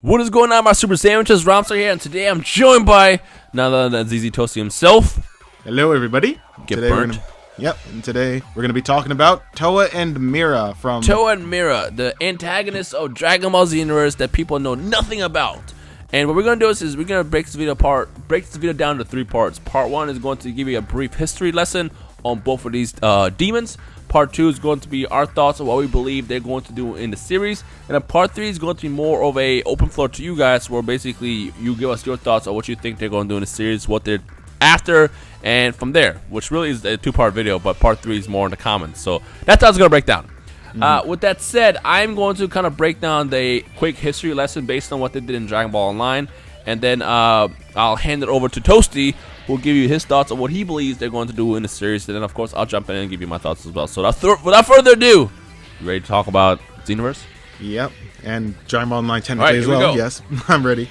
What is going on, my super sandwiches? Romster here, and today I'm joined by none other than ZZ Toasty himself. Hello, everybody. Get today burnt. And today we're gonna be talking about Towa and Meera from Towa and Meera, the antagonists of Dragon Ball Xenoverse that people know nothing about. And what we're gonna do is we're gonna break this video down into 3 parts. Part 1 is going to give you a brief history lesson on both of these demons. Part 2 is going to be our thoughts on what we believe they're going to do in the series, and then part 3 is going to be more of a open floor to you guys, where basically you give us your thoughts on what you think they're going to do in the series, what they're after, and from there, which really is a 2-part video, but part 3 is more in the comments. So that's how it's going to break down. With that said, I'm going to kind of break down the quick history lesson based on what they did in Dragon Ball Online, and then I'll hand it over to Toasty, who will give you his thoughts on what he believes they're going to do in the series, and then of course I'll jump in and give you my thoughts as well. So without further ado, you ready to talk about Xenoverse? Yep, and Dragon Ball Online technically as well. Go. Yes, I'm ready.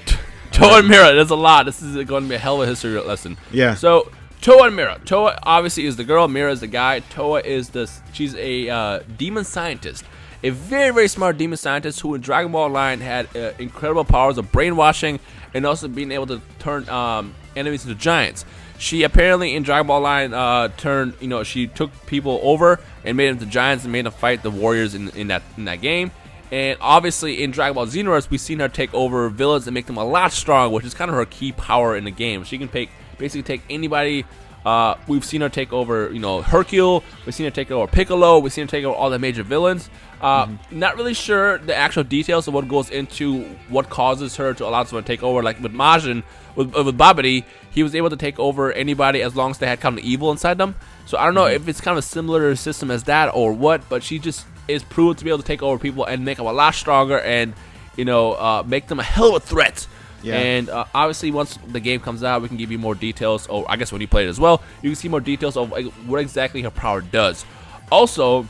Towa and Meera, there's a lot. This is going to be a hell of a history lesson. Yeah. So Towa and Meera. Towa obviously is the girl. Meera is the guy. Towa is she's a demon scientist, a very, very smart demon scientist who in Dragon Ball Online had incredible powers of brainwashing and also being able to turn enemies into giants. She apparently in Dragon Ball Online she took people over and made them into giants and made them fight the warriors in that game. And obviously in Dragon Ball Xenoverse, we've seen her take over villains and make them a lot stronger, which is kind of her key power in the game. She can basically take anybody. We've seen her take over, Hercule. We've seen her take over Piccolo. We've seen her take over all the major villains. Not really sure the actual details of what goes into what causes her to allow someone to take over. Like with Majin, with Babidi, he was able to take over anybody as long as they had kind of evil inside them. So I don't know if it's kind of a similar system as that or what, but she just is proved to be able to take over people and make them a lot stronger and, make them a hell of a threat. Yeah. And obviously, once the game comes out, we can give you more details. Or I guess when you play it as well, you can see more details of what exactly her power does. Also,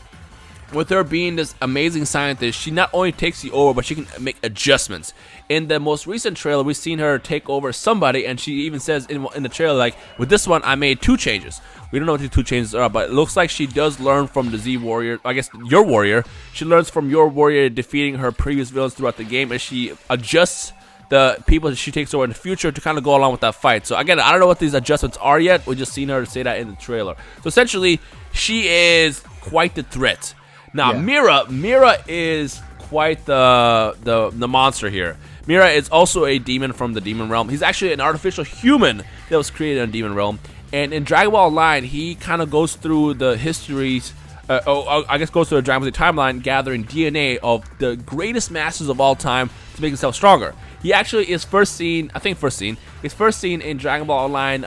with her being this amazing scientist, she not only takes you over, but she can make adjustments. In the most recent trailer, we've seen her take over somebody, and she even says in the trailer, like, with this one, I made 2 changes. We don't know what the 2 changes are, but it looks like she does learn from the Z warrior. I guess your warrior. She learns from your warrior defeating her previous villains throughout the game, and she adjusts the people that she takes over in the future to kind of go along with that fight. So again, I don't know what these adjustments are yet. We just seen her say that in the trailer. So essentially, she is quite the threat. Now, yeah. Meera is quite the monster here. Meera is also a demon from the demon realm. He's actually an artificial human that was created in the demon realm. And in Dragon Ball Online, he kind of goes through the histories. Goes through the Dragon Ball Z timeline, gathering DNA of the greatest masters of all time to make himself stronger. He actually is first seen in Dragon Ball Online,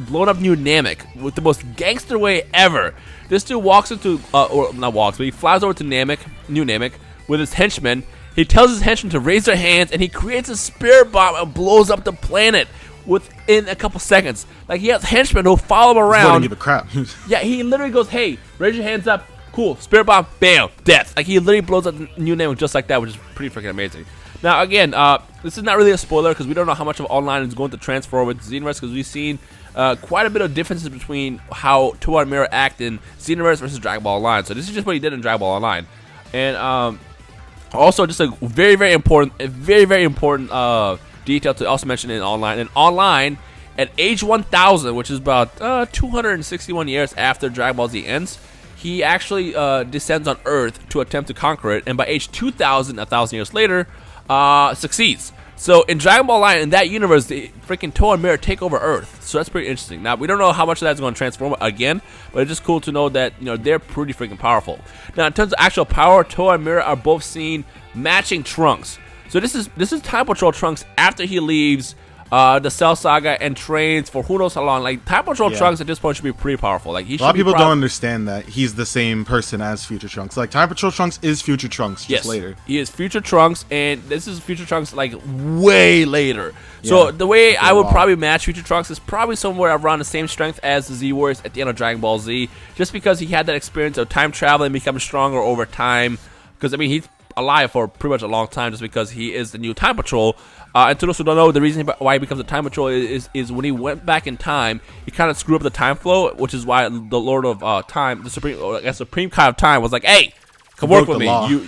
blown up New Namek with the most gangster way ever. This dude walks into, but he flies over to New Namek with his henchmen. He tells his henchmen to raise their hands, and he creates a spirit bomb and blows up the planet within a couple seconds. Like, he has henchmen who follow him around. He give a crap. Yeah, he literally goes, "Hey, raise your hands up. Cool, spirit bomb, bam, death." Like, he literally blows up New Namek just like that, which is pretty freaking amazing. Now, again, this is not really a spoiler because we don't know how much of Online is going to transfer over to Xenoverse, because we've seen quite a bit of differences between how Towa and Meera act in Xenoverse versus Dragon Ball Online. So this is just what he did in Dragon Ball Online. And also just a very, very important detail to also mention in Online. In Online, at age 1000, which is about 261 years after Dragon Ball Z ends, he actually descends on Earth to attempt to conquer it. And by age 2000, 1,000 years later, succeeds. So in Dragon Ball Online, in that universe, the freaking Towa and Meera take over Earth. So that's pretty interesting. Now, we don't know how much of that's going to transform again, but it's just cool to know that they're pretty freaking powerful. Now, in terms of actual power, Towa and Meera are both seen matching Trunks. So this is Time Patrol Trunks after he leaves the Cell Saga and trains for who knows how long. Like, Time Patrol Trunks at this point should be pretty powerful. Like, a lot of people don't understand that he's the same person as Future Trunks. Like, Time Patrol Trunks is Future Trunks just later. He is Future Trunks, and this is Future Trunks like way later. So the way I would probably match Future Trunks is probably somewhere around the same strength as the Z Warriors at the end of Dragon Ball Z, just because he had that experience of time traveling and becoming stronger over time. Because, I mean, he's alive for pretty much a long time just because he is the new Time Patrol. And to those who don't know, the reason why he becomes a Time Patrol is when he went back in time, he kind of screwed up the time flow, which is why the Lord of Time, the Supreme God of Time, was like, "Hey, come work with me."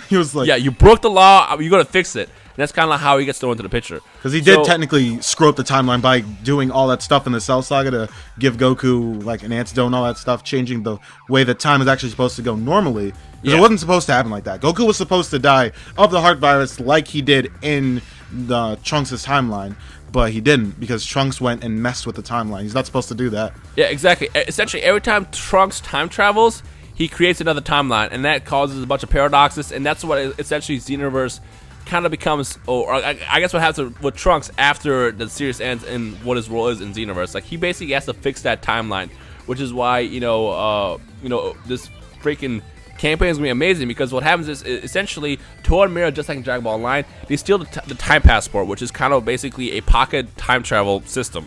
He was like, "Yeah, you broke the law. You're gonna fix it." And that's kind of how he gets thrown into the picture. Because he did technically screw up the timeline by doing all that stuff in the Cell Saga to give Goku like an antidote and all that stuff, changing the way that time is actually supposed to go normally. Because it wasn't supposed to happen like that. Goku was supposed to die of the heart virus like he did in the Trunks' timeline. But he didn't, because Trunks went and messed with the timeline. He's not supposed to do that. Yeah, exactly. Essentially, every time Trunks time travels, he creates another timeline, and that causes a bunch of paradoxes, and that's what essentially Xenoverse kind of becomes, or I guess what happens with Trunks after the series ends and what his role is in Xenoverse. Like, he basically has to fix that timeline, which is why, this freaking campaign is going to be amazing, because what happens is essentially Towa and Meera, just like in Dragon Ball Online, they steal the time passport, which is kind of basically a pocket time travel system.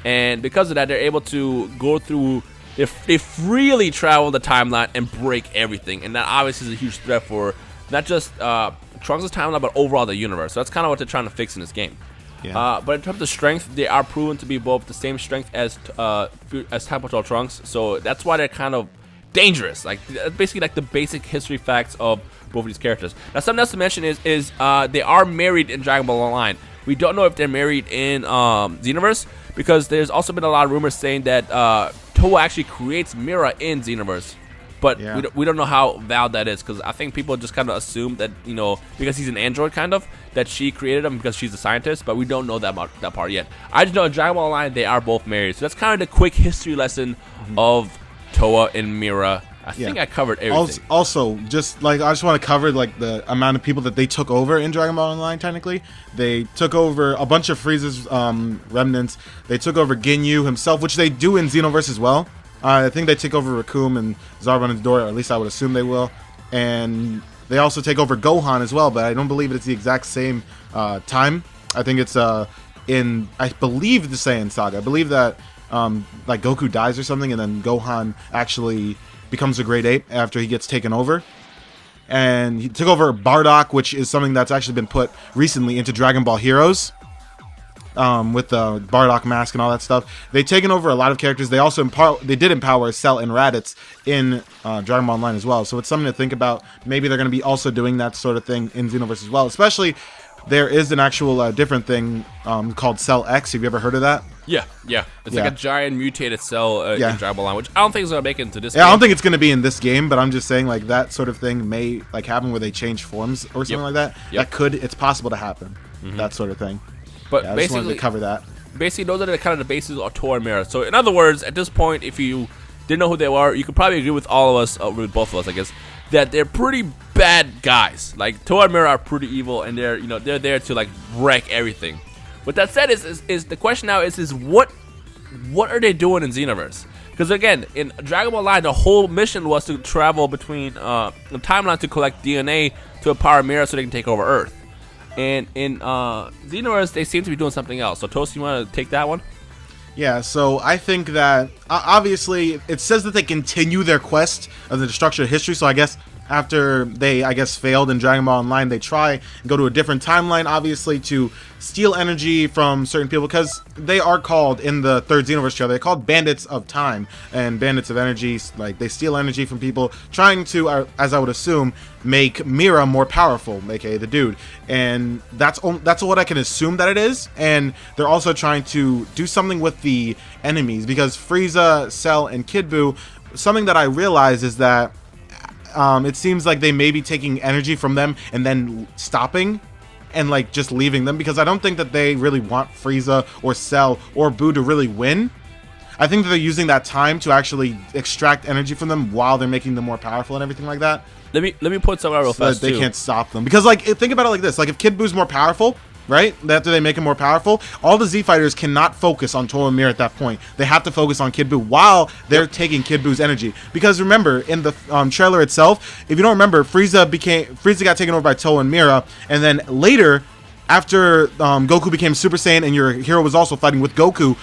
And because of that, they're able to go through, they freely travel the timeline and break everything. And that obviously is a huge threat for not just Trunks' timeline, but overall the universe. So that's kind of what they're trying to fix in this game. Yeah. But in terms of strength, they are proven to be both the same strength as Time Patrol Trunks. So that's why they're kind of dangerous. Like, basically like the basic history facts of both of these characters. Now, something else to mention is they are married in Dragon Ball Online. We don't know if they're married in Xenoverse, because there's also been a lot of rumors saying that Towa actually creates Mira in Xenoverse. But we don't know how valid that is, because I think people just kind of assume that, because he's an android kind of, that she created him because she's a scientist, but we don't know that part yet. I just know in Dragon Ball Online they are both married. So that's kind of the quick history lesson of Towa and Mira. I think I covered everything. Also, I just want to cover like the amount of people that they took over in Dragon Ball Online. Technically, they took over a bunch of Frieza's remnants. They took over Ginyu himself, which they do in Xenoverse as well. I think they take over Raccoon and Zarbon and Dora, or at least I would assume they will. And they also take over Gohan as well, but I don't believe it's the exact same time. I think it's I believe the Saiyan Saga. I believe that like Goku dies or something, and then Gohan actually becomes a Great Ape after he gets taken over. And he took over Bardock, which is something that's actually been put recently into Dragon Ball Heroes. With the Bardock mask and all that stuff. They've taken over a lot of characters. They also did empower Cell and Raditz in Dragon Ball Online as well. So it's something to think about. Maybe they're going to be also doing that sort of thing in Xenoverse as well. Especially, there is an actual different thing called Cell X. Have you ever heard of that? Yeah. It's like a giant mutated cell in Dragon Ball Online, which I don't think is going to make it into this game. I don't think it's going to be in this game, but I'm just saying like that sort of thing may like happen where they change forms or something like that. It's possible to happen. That sort of thing. But I just basically, wanted to cover that. Basically, those are the kind of the bases of Towa and Meera. So, in other words, at this point, if you didn't know who they were, you could probably agree with all of us, with both of us, I guess, that they're pretty bad guys. Like, Towa and Meera are pretty evil, and they're there to like wreck everything. With that said, is the question now is what are they doing in Xenoverse? Because again, in Dragon Ball Online, the whole mission was to travel between the timeline to collect DNA to empower Meera so they can take over Earth. And in Xenoverse, they seem to be doing something else. So, Toast, you want to take that one? Yeah, so I think that, obviously, it says that they continue their quest of the destruction of history. So I guess after they, failed in Dragon Ball Online, they try and go to a different timeline, obviously, to steal energy from certain people. Because they are called, in the third Xenoverse trailer, they're called Bandits of Time and Bandits of Energy. Like, they steal energy from people, trying to, as I would assume, make Mira more powerful, aka the dude. And that's what I can assume that it is. And they're also trying to do something with the enemies, because Frieza, Cell, and Kid Buu, something that I realize is that it seems like they may be taking energy from them and then stopping and like just leaving them, because I don't think that they really want Frieza or Cell or Buu to really win. I think that they're using that time to actually extract energy from them while they're making them more powerful and everything like that. Let me put something out real fast, they can't stop them. Because like, think about it like this: like if Kid Buu's more powerful, right? After they make him more powerful, all the Z fighters cannot focus on Towa Mira at that point. They have to focus on Kid Buu while they're taking Kid Buu's energy. Because remember, in the trailer itself, if you don't remember, Frieza got taken over by Towa and Mira, and then later, after Goku became Super Saiyan and your hero was also fighting with Goku,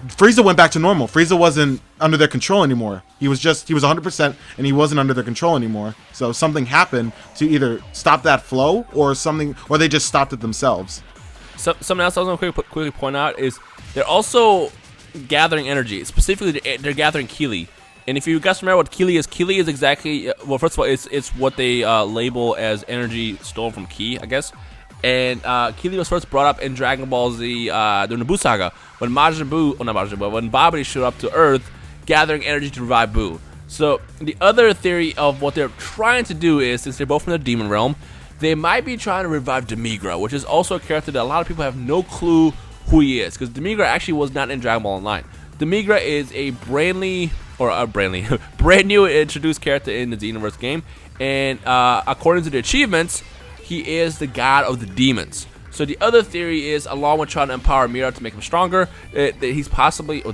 Frieza went back to normal. Frieza wasn't under their control anymore. He was 100%, and he wasn't under their control anymore. So something happened to either stop that flow or they just stopped it themselves. Something else I was going to quickly point out is they're also gathering energy. Specifically, they're gathering Keely. And if you guys remember what Keely is exactly, well, first of all, it's what they label as energy stolen from Ki, I guess. And Keely was first brought up in Dragon Ball Z during the Buu Saga when Majin Buu, well, not Majin Buu, but when Babidi showed up to Earth, gathering energy to revive Buu. So the other theory of what they're trying to do is, since they're both from the demon realm, they might be trying to revive Demigra, which is also a character that a lot of people have no clue who he is, because Demigra actually was not in Dragon Ball Online. Demigra is a brand new introduced character in the Xenoverse game, and according to the achievements, he is the god of the demons. So the other theory is, along with trying to empower Mira to make him stronger, that he's possibly, or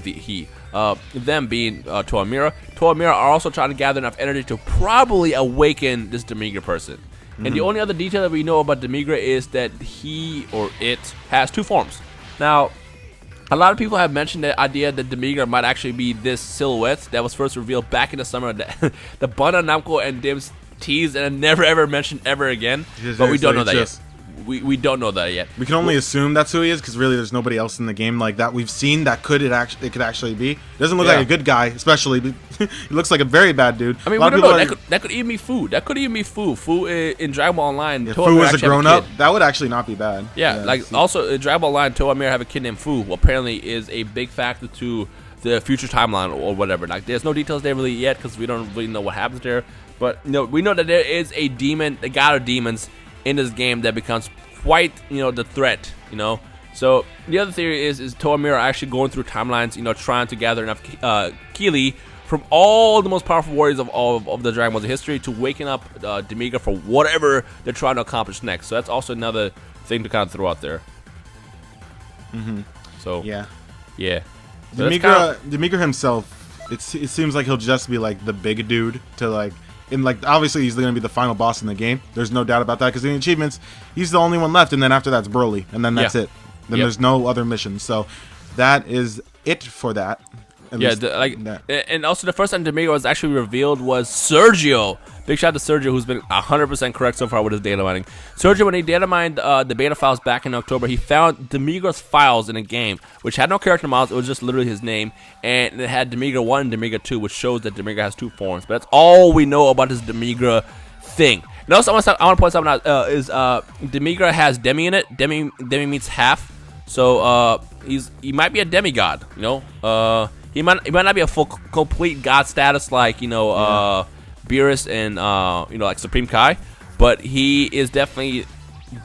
them being Towa Mira. Towa Mira are also trying to gather enough energy to probably awaken this Demigra person. And the only other detail that we know about Demigra is that he or it has 2 forms. Now, a lot of people have mentioned the idea that Demigra might actually be this silhouette that was first revealed back in the summer that the Bana, Namco, and Dim's teased and never ever mentioned ever again. But we don't know that yet. We don't know that yet. We can only assume that's who he is, because really there's nobody else in the game like that we've seen that it could actually be. Doesn't look like a good guy, especially. He looks like a very bad dude. I mean, we don't know. That could even be Fu. That could even be Fu. Fu in Dragon Ball Online. If Fu was a grown-up, that would actually not be bad. Yeah, like also in Dragon Ball Online, Towa Mira have a kid named Fu, who apparently is a big factor to the future timeline or whatever. Like, there's no details there really yet, because we don't really know what happens there. But we know that there is a demon, the god of demons, in this game that becomes quite, the threat, So the other theory is Towa Mira actually going through timelines, trying to gather enough Keely from all the most powerful warriors of the Dragon Ball Z history to waking up Demigra for whatever they're trying to accomplish next. So that's also another thing to kind of throw out there. So yeah. So Demigra himself, it seems like he'll just be like the big dude to like. And like, obviously he's going to be the final boss in the game. There's no doubt about that, because in the achievements, he's the only one left, and then after that's Broly, and then that's it. Then there's no other missions. So that is it for that. And also the first time Demigra was actually revealed was Sergio. Big shout out to Sergio, who's been 100% correct so far with his data mining. Sergio, when he data mined the beta files back in October, he found Demigra's files in a game, which had no character models. It was just literally his name, and it had Demigra 1 and Demigra 2, which shows that Demigra has 2 forms. But that's all we know about this Demigra thing. And also, I want to point something out, is Demigra has Demi in it. Demi means half, so he might be a demigod, He might not be a full complete god status like Beerus and like Supreme Kai, but he is definitely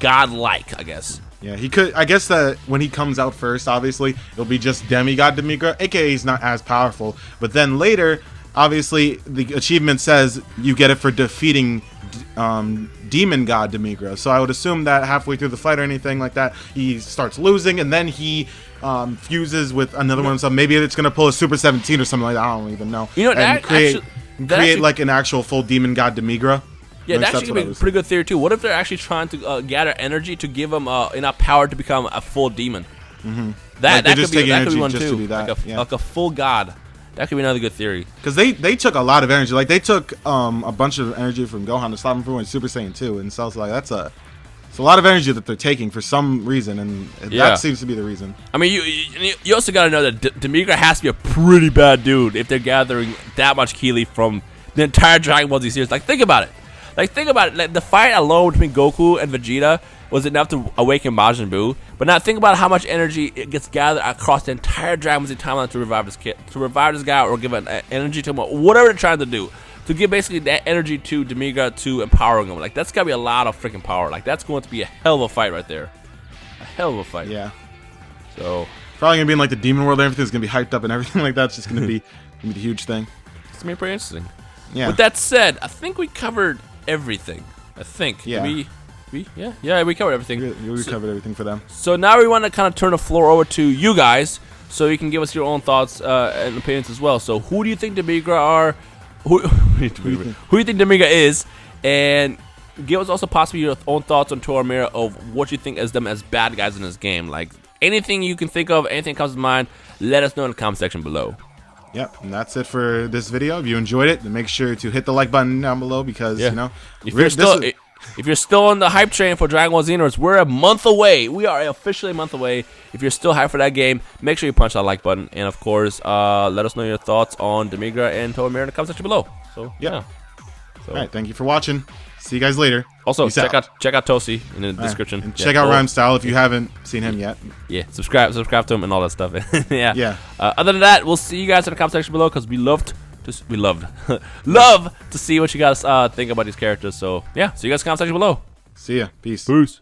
godlike, I guess. Yeah, he could. I guess that when he comes out first, obviously it'll be just demigod Demigra, aka he's not as powerful. But then later, obviously the achievement says you get it for defeating demon god Demigra. So I would assume that halfway through the fight or anything like that, he starts losing, and then he fuses with another one. So maybe it's gonna pull a Super 17 or something like that. I don't even know. And create like an actual full demon god Demigra. Yeah, that actually could be a pretty good theory too. What if they're actually trying to gather energy to give him enough power to become a full demon? That could be one too. Like a full god. That could be another good theory. Because they took a lot of energy. Like, they took a bunch of energy from Gohan to stop him from going Super Saiyan 2. And so it's like, it's a lot of energy that they're taking for some reason. And that seems to be the reason. I mean, you also got to know that Demigra has to be a pretty bad dude if they're gathering that much Keely from the entire Dragon Ball Z series. Like, think about it. Like, the fight alone between Goku and Vegeta was enough to awaken Majin Buu. But now think about how much energy it gets gathered across the entire Dragon Ball Z timeline to revive this kid, to revive this guy, or give an energy to him, or whatever they're trying to do. To give basically that energy to Demigra to empowering him. Like, that's got to be a lot of freaking power. Like, that's going to be a hell of a fight right there. A hell of a fight. Yeah. So probably going to be in, like, the Demon World. Everything's going to be hyped up and everything like that. It's just going to be a huge thing. It's going to be pretty interesting. Yeah. With that said, I think we covered everything. I think. Yeah. We covered everything. We covered everything for them. So now we want to kind of turn the floor over to you guys, so you can give us your own thoughts and opinions as well. So who do you think Demigra are? Who do you think Demigra is? And give us also possibly your own thoughts on Towa Mira of what you think as them as bad guys in this game. Like, anything you can think of, anything comes to mind, let us know in the comment section below. Yep, and that's it for this video. If you enjoyed it, then make sure to hit the like button down below, because if you're still on the hype train for Dragon Ball Xenoverse, we're a month away. We are officially a month away. If you're still hyped for that game, make sure you punch that like button, and of course, let us know your thoughts on Demigra and Towa Mira in the comment section below. So yeah. All right, thank you for watching. See you guys later. Also, Peace check out Tosi in the description. And check out Rhyme Style if you haven't seen him yet. Yeah, subscribe to him and all that stuff. Yeah. Yeah. Other than that, we'll see you guys in the comment section below because we loved love to see what you guys think about these characters. So yeah, see you guys in the comment section below. See ya. Peace. Peace.